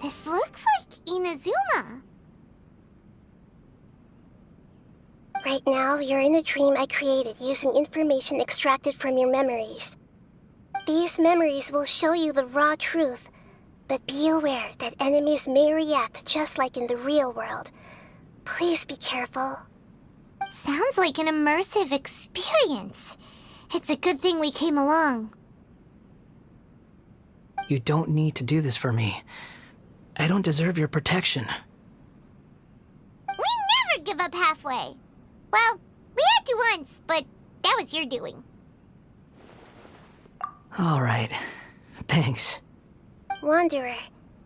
This looks like Inazuma. Right now, you're in a dream I created using information extracted from your memories. These memories will show you the raw truth, but be aware that enemies may react just like in the real world. Please be careful. Sounds like an immersive experience. It's a good thing we came along. You don't need to do this for me. I don't deserve your protection. We never give up halfway. Well, we had to once, but that was your doing. All right. Thanks. Wanderer,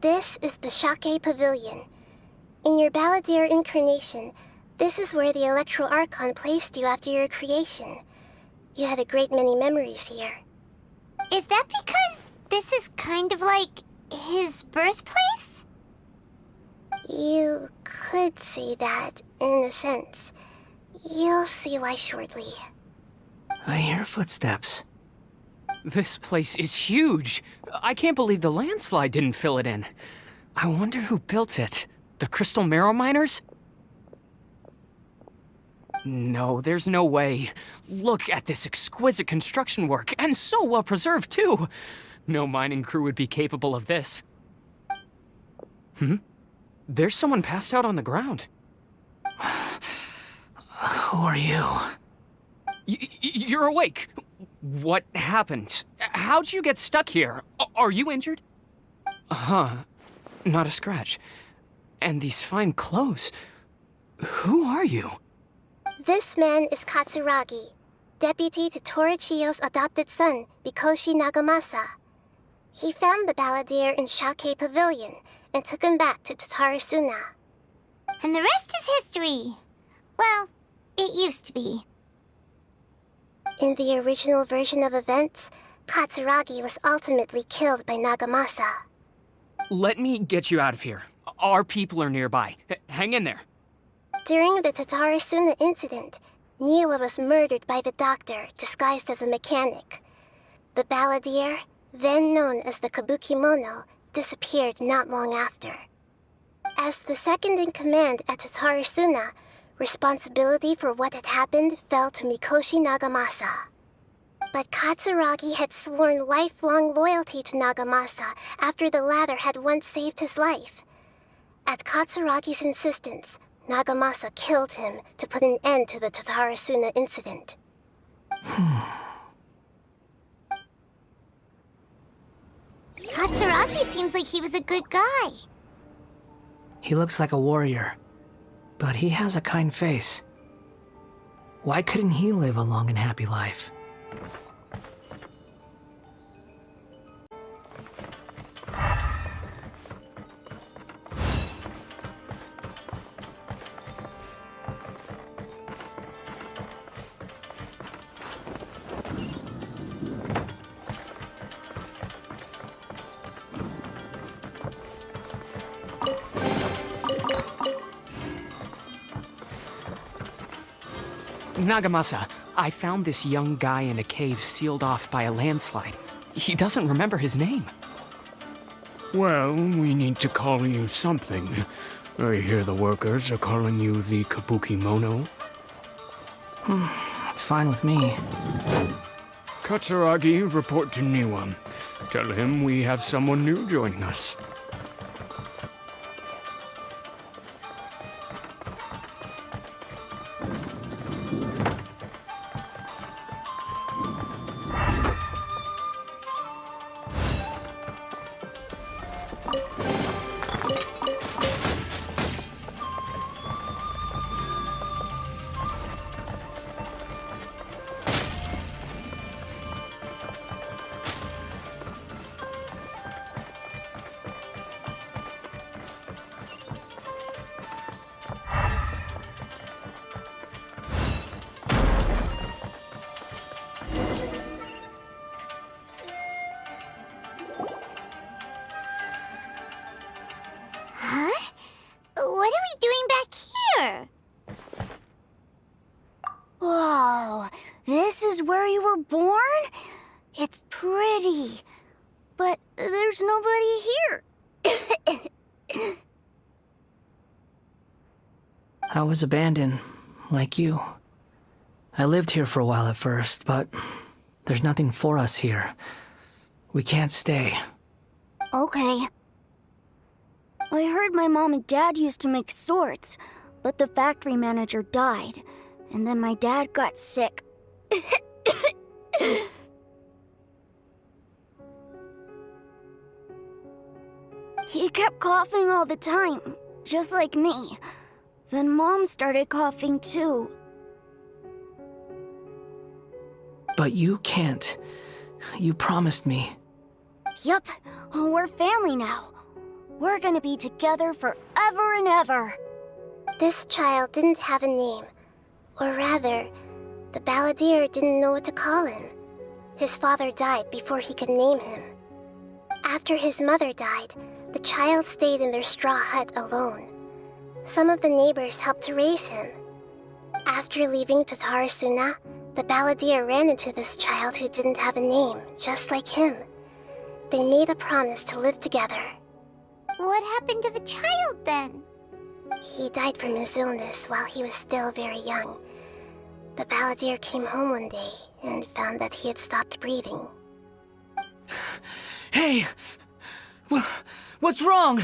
this is the Shake Pavilion. In your Balladeer incarnation, this is where the Electro Archon placed you after your creation. You had a great many memories here. Is that because this is kind of like his birthplace? You could say that, in a sense. You'll see why shortly. I hear footsteps. This place is huge. I can't believe the landslide didn't fill it in. I wonder who built it. The Crystal Marrow Miners? No, there's no way. Look at this exquisite construction work, and so well preserved, too. No mining crew would be capable of this. There's someone passed out on the ground. Who are you? You're awake. What happened? How'd you get stuck here? Are you injured? Huh. Not a scratch. And these fine clothes. Who are you? This man is Katsuragi, deputy to Torichiyo's adopted son, Mikoshi Nagamasa. He found the Balladeer in Shake Pavilion and took him back to Tatarasuna. And the rest is history. Well, it used to be. In the original version of events, Katsuragi was ultimately killed by Nagamasa. Let me get you out of here. Our people are nearby. Hang in there. During the Tatarasuna incident, Niwa was murdered by the doctor disguised as a mechanic. The Balladeer, then known as the Kabukimono, disappeared not long after. As the second-in-command at Tatarasuna, responsibility for what had happened fell to Mikoshi Nagamasa. But Katsuragi had sworn lifelong loyalty to Nagamasa after the latter had once saved his life. At Katsuragi's insistence, Nagamasa killed him to put an end to the Tatarasuna incident. Katsuragi seems like he was a good guy. He looks like a warrior, but he has a kind face. Why couldn't he live a long and happy life? Nagamasa, I found this young guy in a cave sealed off by a landslide. He doesn't remember his name. Well, we need to call you something. I hear the workers are calling you the Kabukimono. That's fine with me. Katsuragi, report to Niwa. Tell him we have someone new joining us. Huh? What are we doing back here? Whoa, this is where you were born? It's pretty, but there's nobody here. I was abandoned, like you. I lived here for a while at first, but there's nothing for us here. We can't stay. Okay. I heard my mom and dad used to make swords, but the factory manager died, and then my dad got sick. He kept coughing all the time, just like me. Then Mom started coughing too. But you can't. You promised me. Yup, we're family now. We're gonna be together forever and ever. This child didn't have a name. Or rather, the balladeer didn't know what to call him. His father died before he could name him. After his mother died, the child stayed in their straw hut alone. Some of the neighbors helped to raise him. After leaving Tatarasuna, the balladeer ran into this child who didn't have a name, just like him. They made a promise to live together. What happened to the child then? He died from his illness while he was still very young. The balladeer came home one day and found that he had stopped breathing. Hey! What's wrong?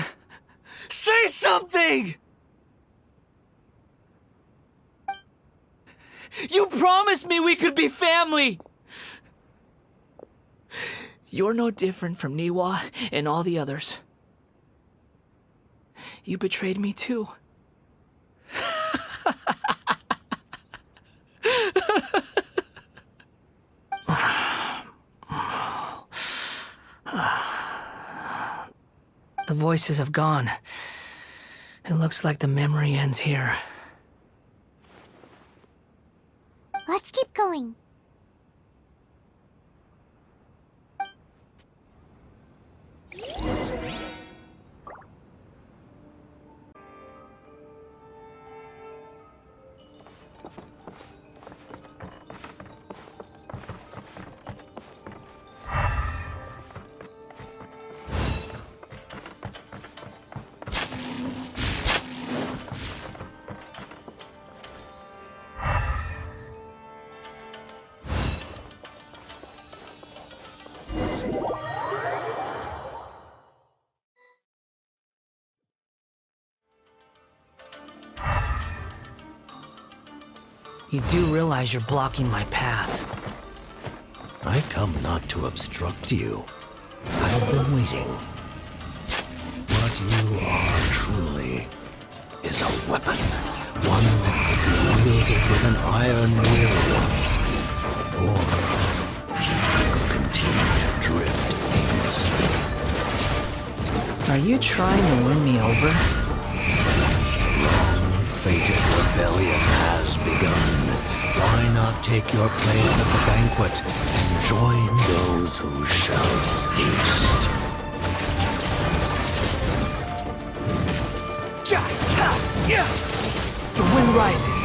Say something! You promised me we could be family! You're no different from Niwa and all the others. You betrayed me too. The voices have gone. It looks like the memory ends here. Let's keep going. You do realize you're blocking my path. I come not to obstruct you. I've been waiting. What you are truly is a weapon. One that could be wielded with an iron will. Or you could continue to drift aimlessly. Are you trying to win me over? Long-fated rebellion has begun. Why not take your place at the banquet and join those who shall feast? The wind rises.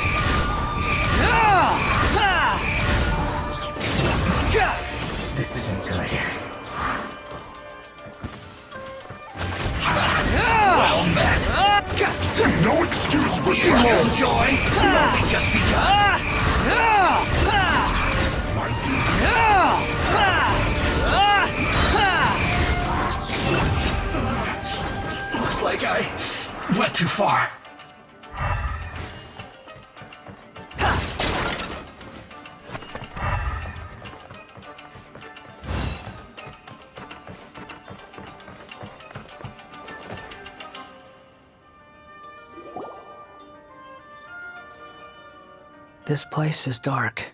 This isn't good. Well met. No excuse for trying. Joy. Just begun. Looks like I went too far. This place is dark.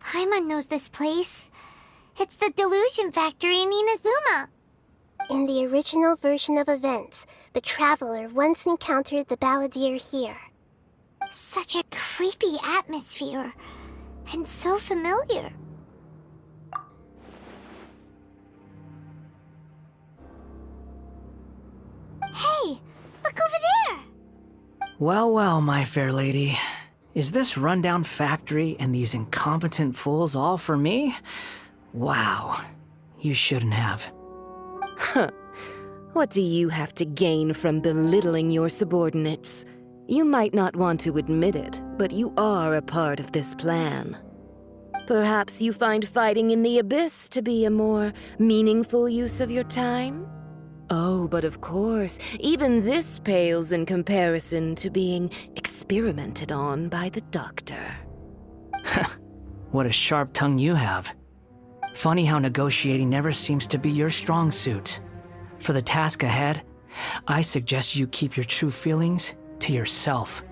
Paimon knows this place. It's the Delusion Factory in Inazuma. In the original version of events, the Traveler once encountered the balladeer here. Such a creepy atmosphere. And so familiar. Hey, look over there! Well, well, my fair lady. Is this rundown factory and these incompetent fools all for me? Wow. You shouldn't have. What do you have to gain from belittling your subordinates? You might not want to admit it, but you are a part of this plan. Perhaps you find fighting in the Abyss to be a more meaningful use of your time? Oh, but of course, even this pales in comparison to being experimented on by the Doctor. What a sharp tongue you have. Funny how negotiating never seems to be your strong suit. For the task ahead, I suggest you keep your true feelings to yourself.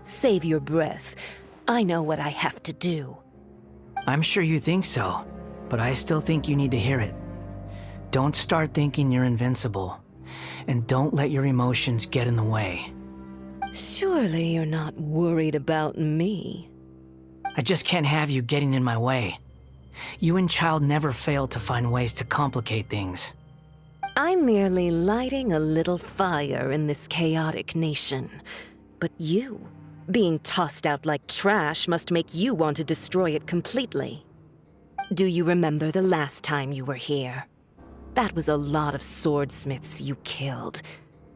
Save your breath. I know what I have to do. I'm sure you think so, but I still think you need to hear it. Don't start thinking you're invincible, and don't let your emotions get in the way. Surely you're not worried about me. I just can't have you getting in my way. You and Child never fail to find ways to complicate things. I'm merely lighting a little fire in this chaotic nation. But you, being tossed out like trash, must make you want to destroy it completely. Do you remember the last time you were here? That was a lot of swordsmiths you killed.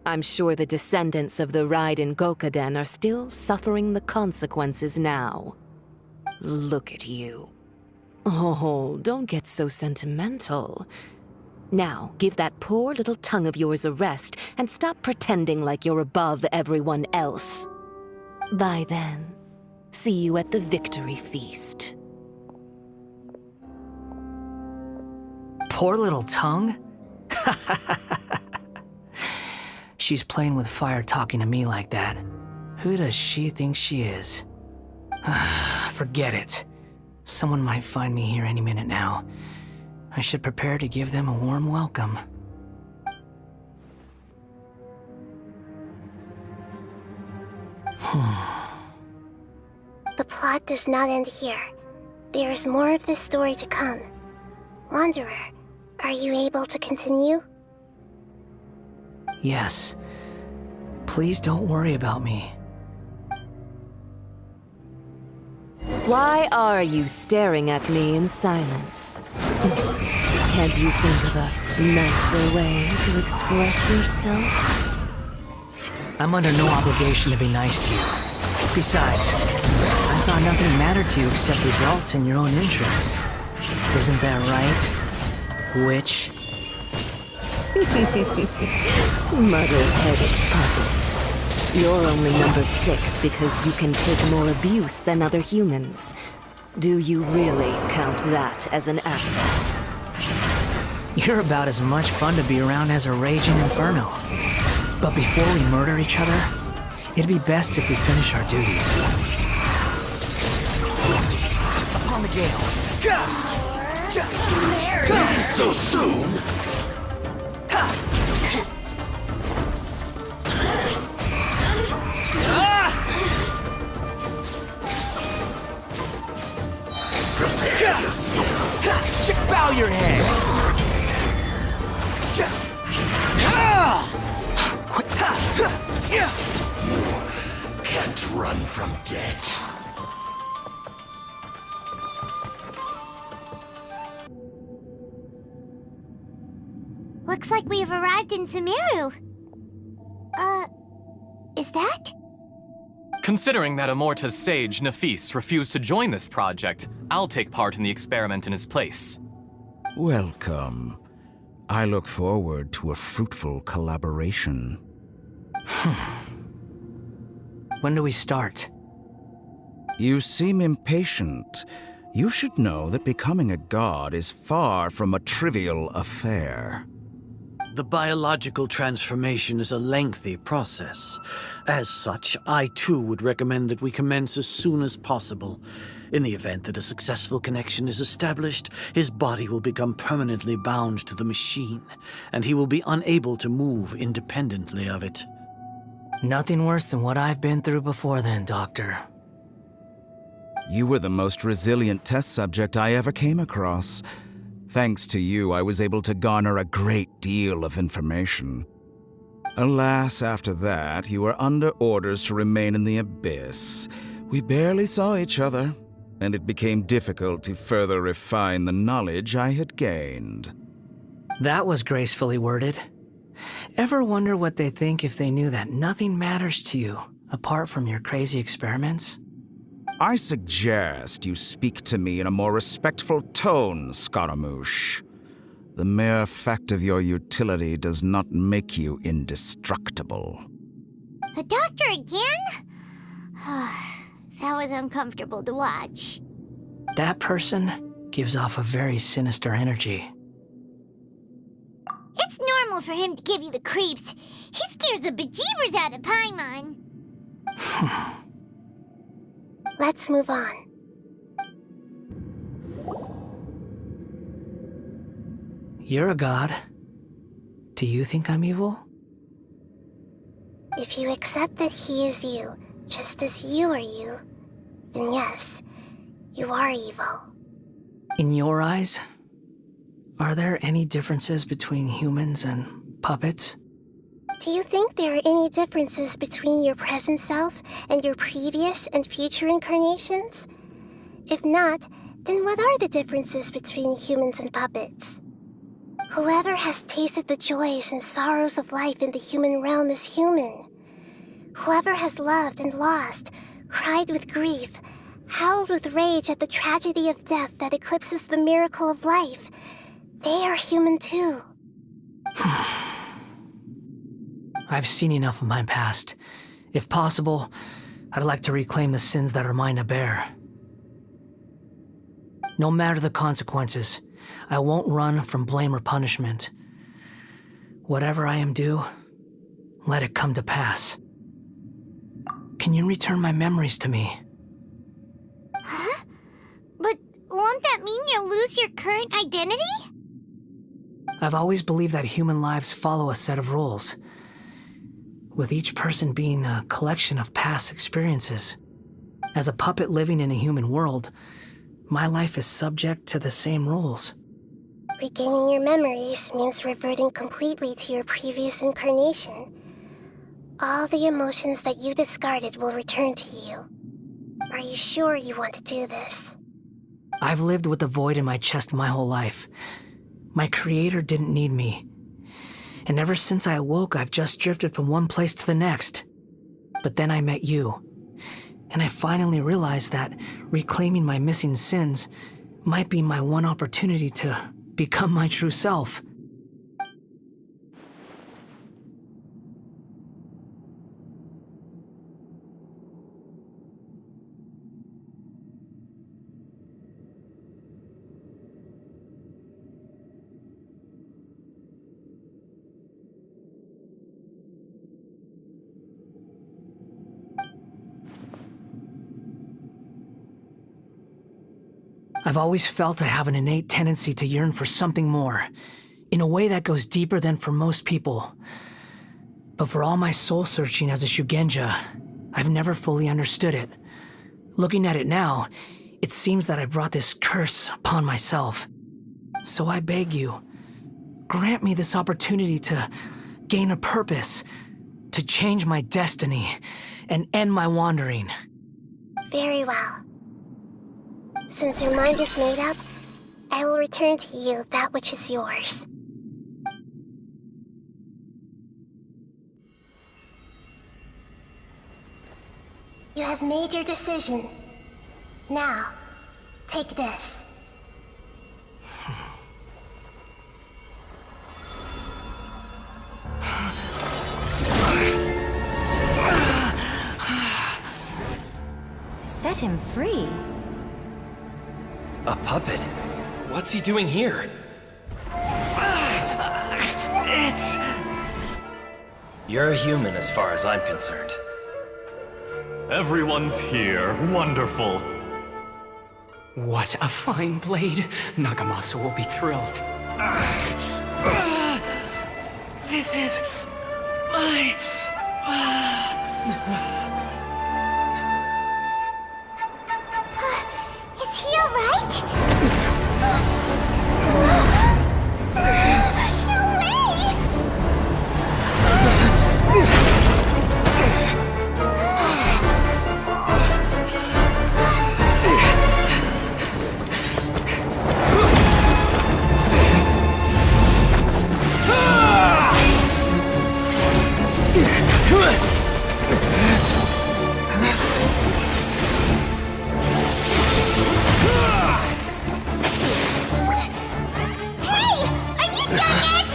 I'm sure the descendants of the Raiden Gokaden are still suffering the consequences now. Look at you. Oh, don't get so sentimental. Now, give that poor little tongue of yours a rest and stop pretending like you're above everyone else. Bye then. See you at the victory feast. Poor little tongue? She's playing with fire talking to me like that. Who does she think she is? Forget it. Someone might find me here any minute now. I should prepare to give them a warm welcome. The plot does not end here. There is more of this story to come. Wanderer, are you able to continue? Yes. Please don't worry about me. Why are you staring at me in silence? Can't you think of a nicer way to express yourself? I'm under no obligation to be nice to you. Besides, I thought nothing mattered to you except results and your own interests. Isn't that right, witch? Muddle-headed puppet. You're only number 6 because you can take more abuse than other humans. Do you really count that as an asset? You're about as much fun to be around as a raging inferno. But before we murder each other, it'd be best if we finish our duties. Upon the gale. So soon? Prepare yourself. Bow your head. You can't run from death. Looks like we've arrived in Sumeru. Is that? Considering that Amorta's sage, Nafis, refused to join this project, I'll take part in the experiment in his place. Welcome. I look forward to a fruitful collaboration. When do we start? You seem impatient. You should know that becoming a god is far from a trivial affair. The biological transformation is a lengthy process. As such, I too would recommend that we commence as soon as possible. In the event that a successful connection is established, his body will become permanently bound to the machine, and he will be unable to move independently of it. Nothing worse than what I've been through before then, Doctor. You were the most resilient test subject I ever came across. Thanks to you, I was able to garner a great deal of information. Alas, after that, you were under orders to remain in the Abyss. We barely saw each other, and it became difficult to further refine the knowledge I had gained. That was gracefully worded. Ever wonder what they think if they knew that nothing matters to you apart from your crazy experiments? I suggest you speak to me in a more respectful tone, Scaramouche. The mere fact of your utility does not make you indestructible. The doctor again? That was uncomfortable to watch. That person gives off a very sinister energy. It's normal for him to give you the creeps. He scares the bejeebers out of Paimon. Let's move on. You're a god. Do you think I'm evil? If you accept that he is you, just as you are you, then yes, you are evil. In your eyes, are there any differences between humans and puppets? Do you think there are any differences between your present self and your previous and future incarnations? If not, then what are the differences between humans and puppets? Whoever has tasted the joys and sorrows of life in the human realm is human. Whoever has loved and lost, cried with grief, howled with rage at the tragedy of death that eclipses the miracle of life, they are human too. I've seen enough of my past. If possible, I'd like to reclaim the sins that are mine to bear. No matter the consequences, I won't run from blame or punishment. Whatever I am due, let it come to pass. Can you return my memories to me? Huh? But won't that mean you'll lose your current identity? I've always believed that human lives follow a set of rules, with each person being a collection of past experiences. As a puppet living in a human world, my life is subject to the same rules. Regaining your memories means reverting completely to your previous incarnation. All the emotions that you discarded will return to you. Are you sure you want to do this? I've lived with the void in my chest my whole life. My creator didn't need me. And ever since I awoke, I've just drifted from one place to the next. But then I met you, and I finally realized that reclaiming my missing sins might be my one opportunity to become my true self. I've always felt I have an innate tendency to yearn for something more, in a way that goes deeper than for most people. But for all my soul-searching as a Shugenja, I've never fully understood it. Looking at it now, it seems that I brought this curse upon myself. So I beg you, grant me this opportunity to gain a purpose, to change my destiny, and end my wandering. Very well. Since your mind is made up, I will return to you that which is yours. You have made your decision. Now, take this. Set him free. A puppet? What's he doing here? You're a human as far as I'm concerned. Everyone's here. Wonderful. What a fine blade. Nagamasa will be thrilled. This is my... Is he alright? No way! Dang it!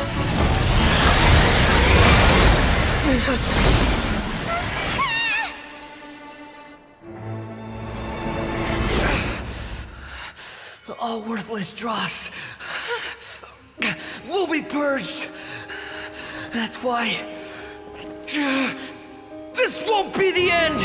All worthless dross will be purged. That's why this won't be the end.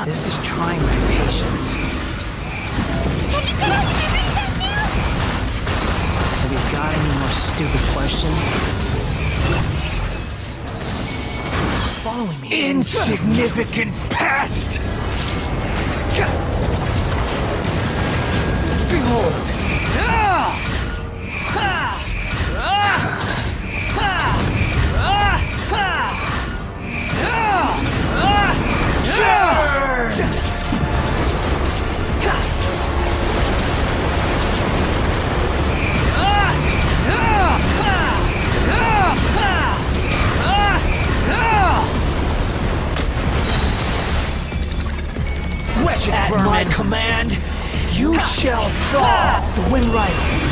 This is trying my patience. Have you got any more stupid questions? Following me. Insignificant past! Behold! Wretched At vermin! my command, you shall thaw! The wind rises.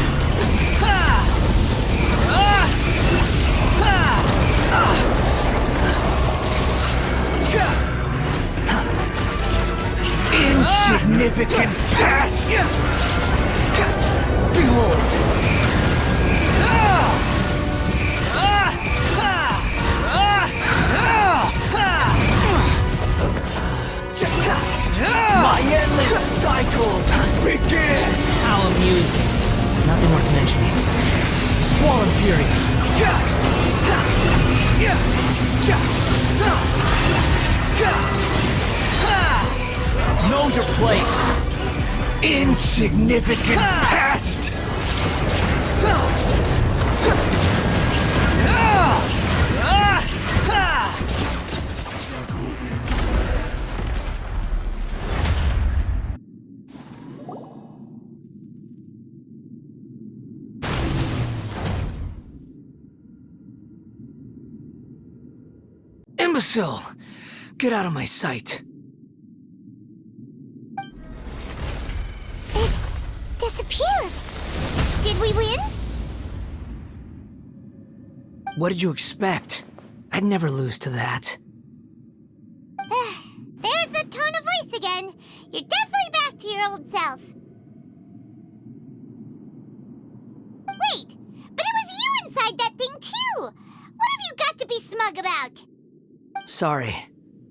Insignificant past! Behold! My endless cycle begins! How amusing. Nothing worth mentioning. Squall and fury. Know your place! Insignificant past! Imbecile! Get out of my sight. It disappeared. Did we win? What did you expect? I'd never lose to that. There's the tone of voice again. You're definitely back to your old self. Wait, but it was you inside that thing too! What have you got to be smug about? Sorry.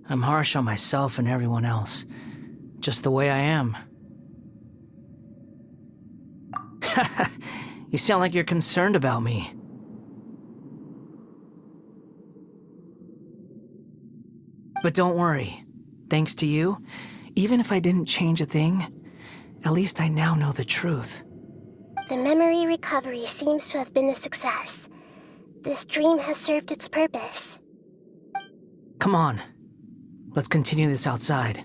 I'm harsh on myself and everyone else. Just the way I am. You sound like you're concerned about me. But don't worry. Thanks to you, even if I didn't change a thing, at least I now know the truth. The memory recovery seems to have been a success. This dream has served its purpose. Come on. Let's continue this outside.